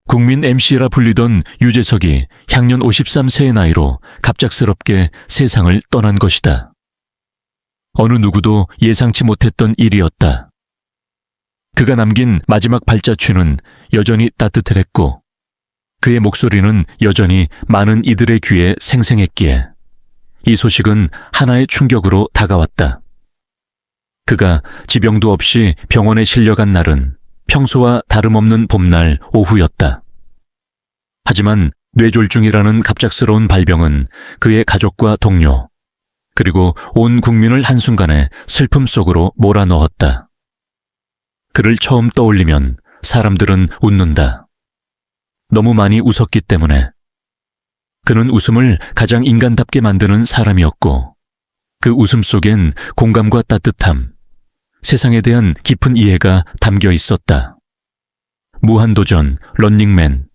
국민 MC라 불리던 유재석이 향년 53세의 나이로 갑작스럽게 세상을 떠난 것이다. 어느 누구도 예상치 못했던 일이었다. 그가 남긴 마지막 발자취는 여전히 따뜻했고 그의 목소리는 여전히 많은 이들의 귀에 생생했기에 이 소식은 하나의 충격으로 다가왔다. 그가 지병도 없이 병원에 실려간 날은 평소와 다름없는 봄날 오후였다. 하지만 뇌졸중이라는 갑작스러운 발병은 그의 가족과 동료, 그리고 온 국민을 한순간에 슬픔 속으로 몰아넣었다. 그를 처음 떠올리면 사람들은 웃는다. 너무 많이 웃었기 때문에. 그는 웃음을 가장 인간답게 만드는 사람이었고 그 웃음 속엔 공감과 따뜻함, 세상에 대한 깊은 이해가 담겨 있었다. 무한도전, 런닝맨,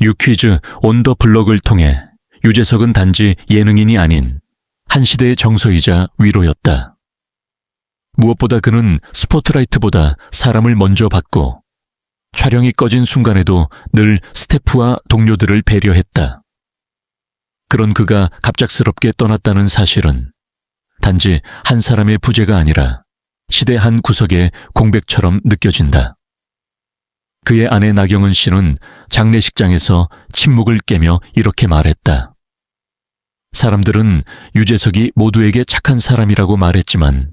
유퀴즈, 온 더 블럭을 통해 유재석은 단지 예능인이 아닌 한 시대의 정서이자 위로였다. 무엇보다 그는 스포트라이트보다 사람을 먼저 받고 촬영이 꺼진 순간에도 늘 스태프와 동료들을 배려했다. 그런 그가 갑작스럽게 떠났다는 사실은 단지 한 사람의 부재가 아니라 시대 한 구석의 공백처럼 느껴진다. 그의 아내 나경은 씨는 장례식장에서 침묵을 깨며 이렇게 말했다. 사람들은 유재석이 모두에게 착한 사람이라고 말했지만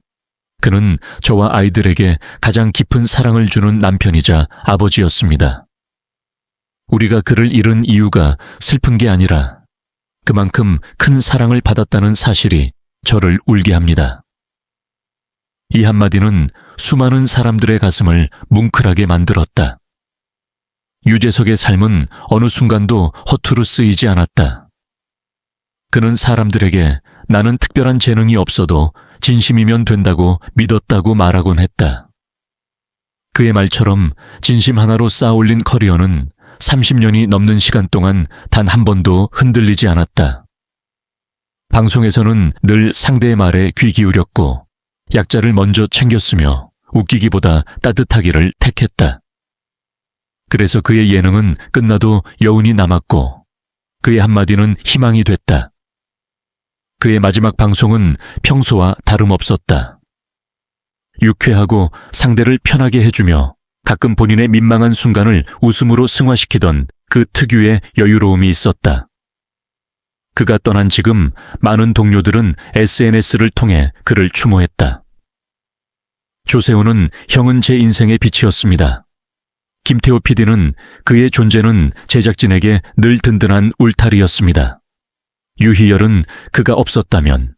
그는 저와 아이들에게 가장 깊은 사랑을 주는 남편이자 아버지였습니다. 우리가 그를 잃은 이유가 슬픈 게 아니라 그만큼 큰 사랑을 받았다는 사실이 저를 울게 합니다. 이 한마디는 수많은 사람들의 가슴을 뭉클하게 만들었다. 유재석의 삶은 어느 순간도 허투루 쓰이지 않았다. 그는 사람들에게 나는 특별한 재능이 없어도 진심이면 된다고 믿었다고 말하곤 했다. 그의 말처럼 진심 하나로 쌓아올린 커리어는 30년이 넘는 시간 동안 단 한 번도 흔들리지 않았다. 방송에서는 늘 상대의 말에 귀 기울였고 약자를 먼저 챙겼으며 웃기기보다 따뜻하기를 택했다. 그래서 그의 예능은 끝나도 여운이 남았고 그의 한마디는 희망이 됐다. 그의 마지막 방송은 평소와 다름없었다. 유쾌하고 상대를 편하게 해주며 가끔 본인의 민망한 순간을 웃음으로 승화시키던 그 특유의 여유로움이 있었다. 그가 떠난 지금 많은 동료들은 SNS를 통해 그를 추모했다. 조세호는 형은 제 인생의 빛이었습니다. 김태호 PD는 그의 존재는 제작진에게 늘 든든한 울타리였습니다. 유희열은 그가 없었다면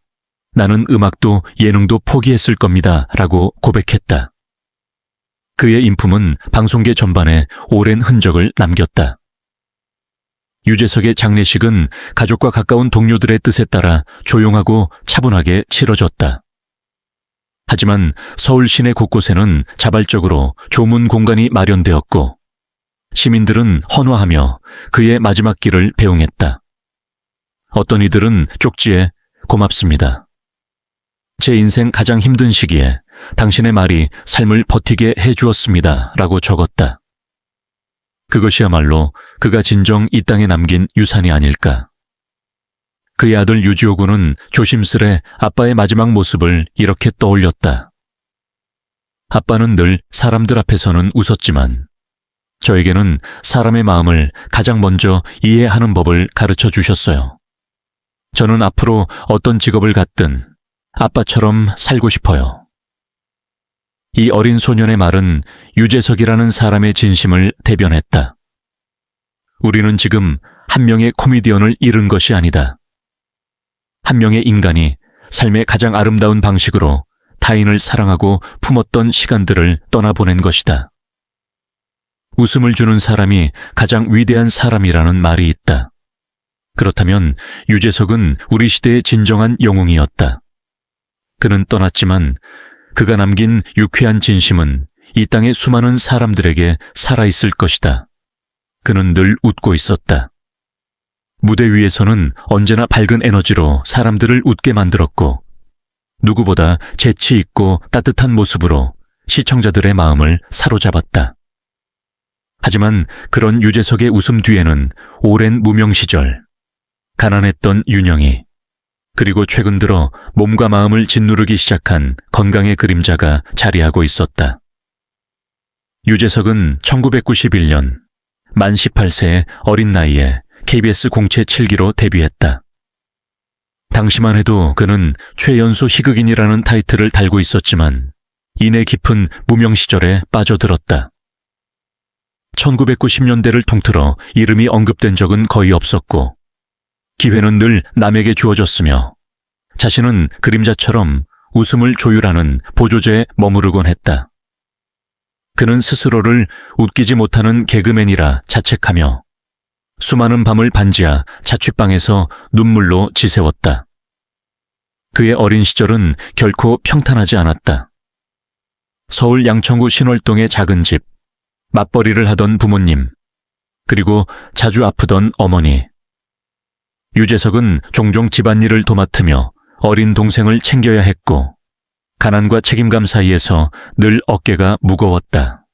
나는 음악도 예능도 포기했을 겁니다 라고 고백했다. 그의 인품은 방송계 전반에 오랜 흔적을 남겼다. 유재석의 장례식은 가족과 가까운 동료들의 뜻에 따라 조용하고 차분하게 치러졌다. 하지만 서울 시내 곳곳에는 자발적으로 조문 공간이 마련되었고 시민들은 헌화하며 그의 마지막 길을 배웅했다. 어떤 이들은 쪽지에 고맙습니다. 제 인생 가장 힘든 시기에 당신의 말이 삶을 버티게 해주었습니다 라고 적었다. 그것이야말로 그가 진정 이 땅에 남긴 유산이 아닐까. 그의 아들 유지호 군은 조심스레 아빠의 마지막 모습을 이렇게 떠올렸다. 아빠는 늘 사람들 앞에서는 웃었지만 저에게는 사람의 마음을 가장 먼저 이해하는 법을 가르쳐 주셨어요. 저는 앞으로 어떤 직업을 갖든 아빠처럼 살고 싶어요. 이 어린 소년의 말은 유재석이라는 사람의 진심을 대변했다. 우리는 지금 한 명의 코미디언을 잃은 것이 아니다. 한 명의 인간이 삶의 가장 아름다운 방식으로 타인을 사랑하고 품었던 시간들을 떠나보낸 것이다. 웃음을 주는 사람이 가장 위대한 사람이라는 말이 있다. 그렇다면 유재석은 우리 시대의 진정한 영웅이었다. 그는 떠났지만 그가 남긴 유쾌한 진심은 이 땅의 수많은 사람들에게 살아있을 것이다. 그는 늘 웃고 있었다. 무대 위에서는 언제나 밝은 에너지로 사람들을 웃게 만들었고 누구보다 재치 있고 따뜻한 모습으로 시청자들의 마음을 사로잡았다. 하지만 그런 유재석의 웃음 뒤에는 오랜 무명 시절, 가난했던 윤영이, 그리고 최근 들어 몸과 마음을 짓누르기 시작한 건강의 그림자가 자리하고 있었다. 유재석은 1991년 만 18세의 어린 나이에 KBS 공채 7기로 데뷔했다. 당시만 해도 그는 최연소 희극인이라는 타이틀을 달고 있었지만 이내 깊은 무명 시절에 빠져들었다. 1990년대를 통틀어 이름이 언급된 적은 거의 없었고 기회는 늘 남에게 주어졌으며 자신은 그림자처럼 웃음을 조율하는 보조제에 머무르곤 했다. 그는 스스로를 웃기지 못하는 개그맨이라 자책하며 수많은 밤을 반지하 자취방에서 눈물로 지새웠다. 그의 어린 시절은 결코 평탄하지 않았다. 서울 양천구 신월동의 작은 집, 맞벌이를 하던 부모님, 그리고 자주 아프던 어머니. 유재석은 종종 집안일을 도맡으며 어린 동생을 챙겨야 했고 가난과 책임감 사이에서 늘 어깨가 무거웠다.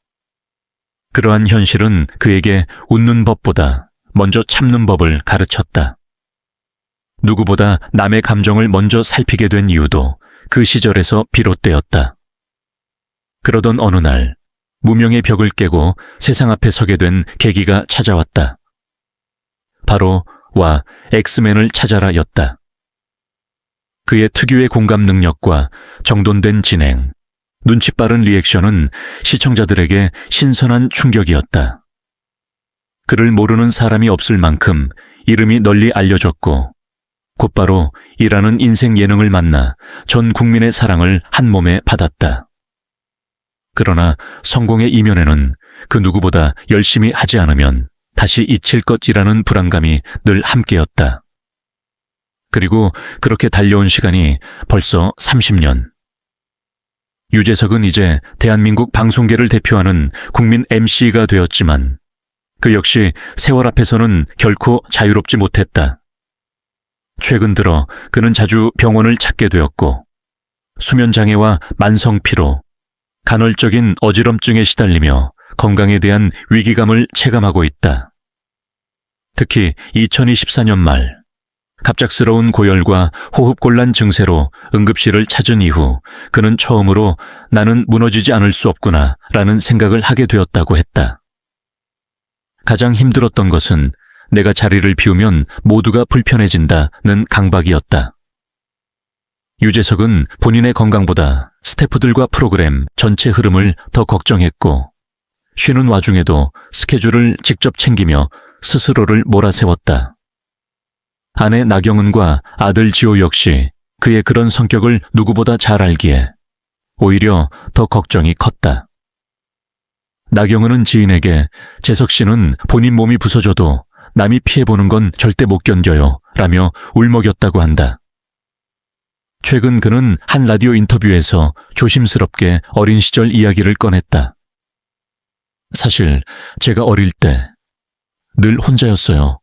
그러한 현실은 그에게 웃는 법보다 먼저 참는 법을 가르쳤다. 누구보다 남의 감정을 먼저 살피게 된 이유도 그 시절에서 비롯되었다. 그러던 어느 날 무명의 벽을 깨고 세상 앞에 서게 된 계기가 찾아왔다. 바로 와 엑스맨을 찾아라였다. 그의 특유의 공감 능력과 정돈된 진행, 눈치 빠른 리액션은 시청자들에게 신선한 충격이었다. 그를 모르는 사람이 없을 만큼 이름이 널리 알려졌고 곧바로 이라는 인생 예능을 만나 전 국민의 사랑을 한 몸에 받았다. 그러나 성공의 이면에는 그 누구보다 열심히 하지 않으면 다시 잊힐 것이라는 불안감이 늘 함께였다. 그리고 그렇게 달려온 시간이 벌써 30년. 유재석은 이제 대한민국 방송계를 대표하는 국민 MC가 되었지만 그 역시 세월 앞에서는 결코 자유롭지 못했다. 최근 들어 그는 자주 병원을 찾게 되었고 수면장애와 만성피로, 간헐적인 어지럼증에 시달리며 건강에 대한 위기감을 체감하고 있다. 특히 2024년 말 갑작스러운 고열과 호흡곤란 증세로 응급실을 찾은 이후 그는 처음으로 나는 무너지지 않을 수 없구나 라는 생각을 하게 되었다고 했다. 가장 힘들었던 것은 내가 자리를 비우면 모두가 불편해진다는 강박이었다. 유재석은 본인의 건강보다 스태프들과 프로그램 전체 흐름을 더 걱정했고 쉬는 와중에도 스케줄을 직접 챙기며 스스로를 몰아세웠다. 아내 나경은과 아들 지호 역시 그의 그런 성격을 누구보다 잘 알기에 오히려 더 걱정이 컸다. 나경은은 지인에게 재석 씨는 본인 몸이 부서져도 남이 피해보는 건 절대 못 견뎌요 라며 울먹였다고 한다. 최근 그는 한 라디오 인터뷰에서 조심스럽게 어린 시절 이야기를 꺼냈다. 사실 제가 어릴 때 늘 혼자였어요.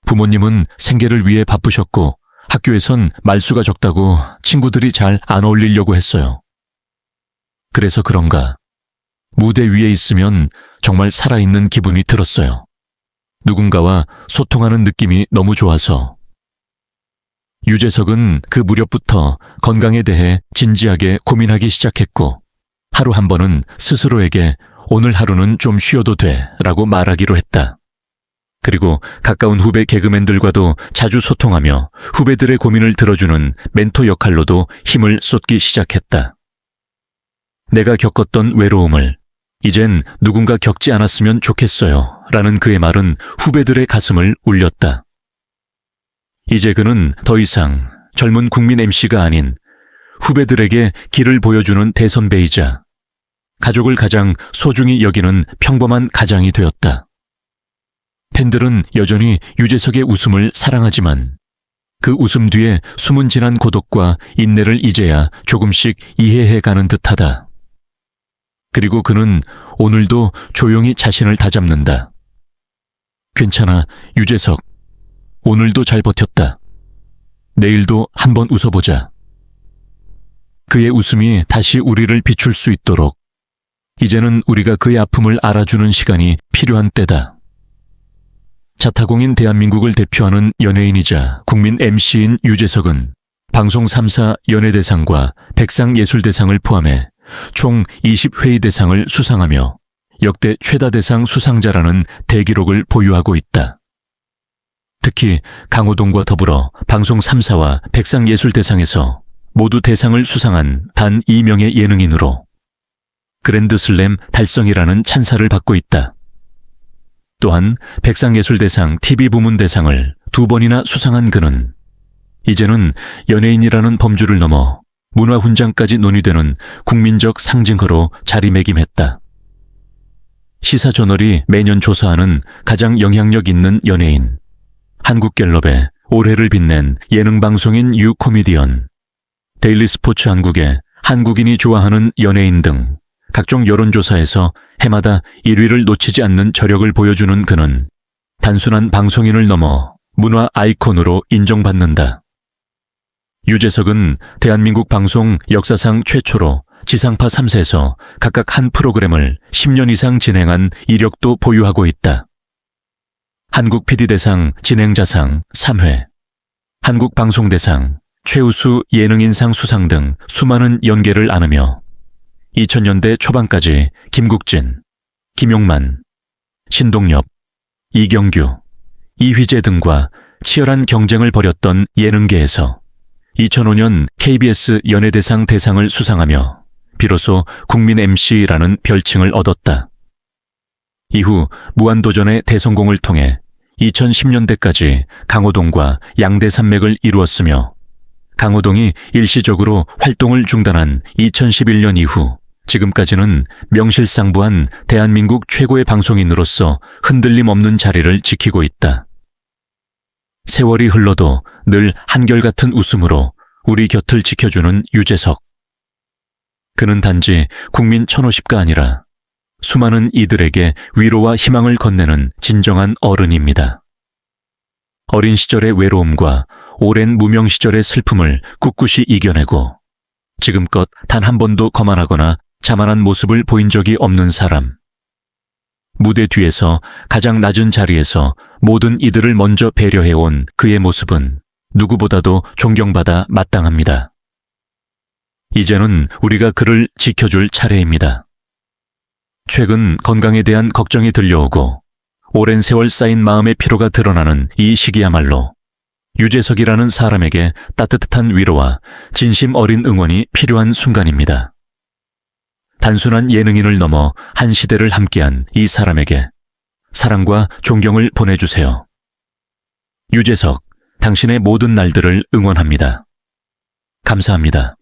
부모님은 생계를 위해 바쁘셨고 학교에선 말수가 적다고 친구들이 잘 안 어울리려고 했어요. 그래서 그런가 무대 위에 있으면 정말 살아있는 기분이 들었어요. 누군가와 소통하는 느낌이 너무 좋아서. 유재석은 그 무렵부터 건강에 대해 진지하게 고민하기 시작했고 하루 한 번은 스스로에게 오늘 하루는 좀 쉬어도 돼 라고 말하기로 했다. 그리고 가까운 후배 개그맨들과도 자주 소통하며 후배들의 고민을 들어주는 멘토 역할로도 힘을 쏟기 시작했다. 내가 겪었던 외로움을 이젠 누군가 겪지 않았으면 좋겠어요 라는 그의 말은 후배들의 가슴을 울렸다. 이제 그는 더 이상 젊은 국민 MC가 아닌 후배들에게 길을 보여주는 대선배이자 가족을 가장 소중히 여기는 평범한 가장이 되었다. 팬들은 여전히 유재석의 웃음을 사랑하지만 그 웃음 뒤에 숨은 진한 고독과 인내를 이제야 조금씩 이해해가는 듯하다. 그리고 그는 오늘도 조용히 자신을 다잡는다. 괜찮아, 유재석. 오늘도 잘 버텼다. 내일도 한번 웃어보자. 그의 웃음이 다시 우리를 비출 수 있도록 이제는 우리가 그의 아픔을 알아주는 시간이 필요한 때다. 자타공인 대한민국을 대표하는 연예인이자 국민 MC인 유재석은 방송 3사 연예대상과 백상예술대상을 포함해 총 20회의 대상을 수상하며 역대 최다 대상 수상자라는 대기록을 보유하고 있다. 특히 강호동과 더불어 방송 3사와 백상예술대상에서 모두 대상을 수상한 단 2명의 예능인으로 그랜드슬램 달성이라는 찬사를 받고 있다. 또한 백상예술대상 TV 부문 대상을 2번이나 수상한 그는 이제는 연예인이라는 범주를 넘어 문화훈장까지 논의되는 국민적 상징어로 자리매김했다. 시사저널이 매년 조사하는 가장 영향력 있는 연예인, 한국갤럽의 올해를 빛낸 예능방송인 유코미디언, 데일리스포츠 한국의 한국인이 좋아하는 연예인 등 각종 여론조사에서 해마다 1위를 놓치지 않는 저력을 보여주는 그는 단순한 방송인을 넘어 문화 아이콘으로 인정받는다. 유재석은 대한민국 방송 역사상 최초로 지상파 3세에서 각각 한 프로그램을 10년 이상 진행한 이력도 보유하고 있다. 한국 PD대상 진행자상 3회, 한국방송대상, 최우수 예능인상 수상 등 수많은 연계를 안으며 2000년대 초반까지 김국진, 김용만, 신동엽, 이경규, 이휘재 등과 치열한 경쟁을 벌였던 예능계에서 2005년 KBS 연예대상 대상을 수상하며 비로소 국민 MC라는 별칭을 얻었다. 이후 무한도전의 대성공을 통해 2010년대까지 강호동과 양대산맥을 이루었으며 강호동이 일시적으로 활동을 중단한 2011년 이후 지금까지는 명실상부한 대한민국 최고의 방송인으로서 흔들림 없는 자리를 지키고 있다. 세월이 흘러도 늘 한결같은 웃음으로 우리 곁을 지켜주는 유재석. 그는 단지 국민 1050가 아니라 수많은 이들에게 위로와 희망을 건네는 진정한 어른입니다. 어린 시절의 외로움과 오랜 무명 시절의 슬픔을 꿋꿋이 이겨내고 지금껏 단 한 번도 거만하거나 자만한 모습을 보인 적이 없는 사람. 무대 뒤에서 가장 낮은 자리에서 모든 이들을 먼저 배려해온 그의 모습은 누구보다도 존경받아 마땅합니다. 이제는 우리가 그를 지켜줄 차례입니다. 최근 건강에 대한 걱정이 들려오고 오랜 세월 쌓인 마음의 피로가 드러나는 이 시기야말로 유재석이라는 사람에게 따뜻한 위로와 진심 어린 응원이 필요한 순간입니다. 단순한 예능인을 넘어 한 시대를 함께한 이 사람에게 사랑과 존경을 보내주세요. 유재석, 당신의 모든 날들을 응원합니다. 감사합니다.